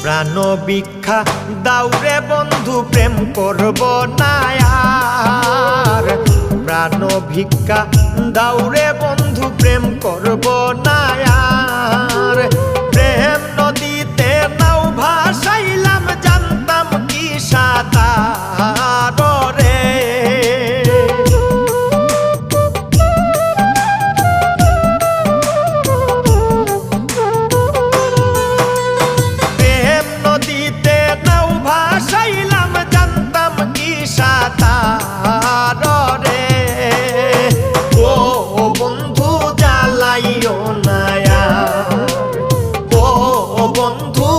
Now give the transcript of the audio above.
প্রাণ ভিক্ষা দাউরে বন্ধু প্রেম করব না আর। প্রাণ ভিক্ষা দাউরে বন্ধু প্রেম করব না আর। প্রেম নদীতে নাও ভাসাইলাম জানতাম কি সাঁতার রে। প্রেম নদীতে নাও ভাসাইলাম জানতাম কি সাঁতার রে। ও বন্ধু জ্বালাইও না আর, ও বন্ধু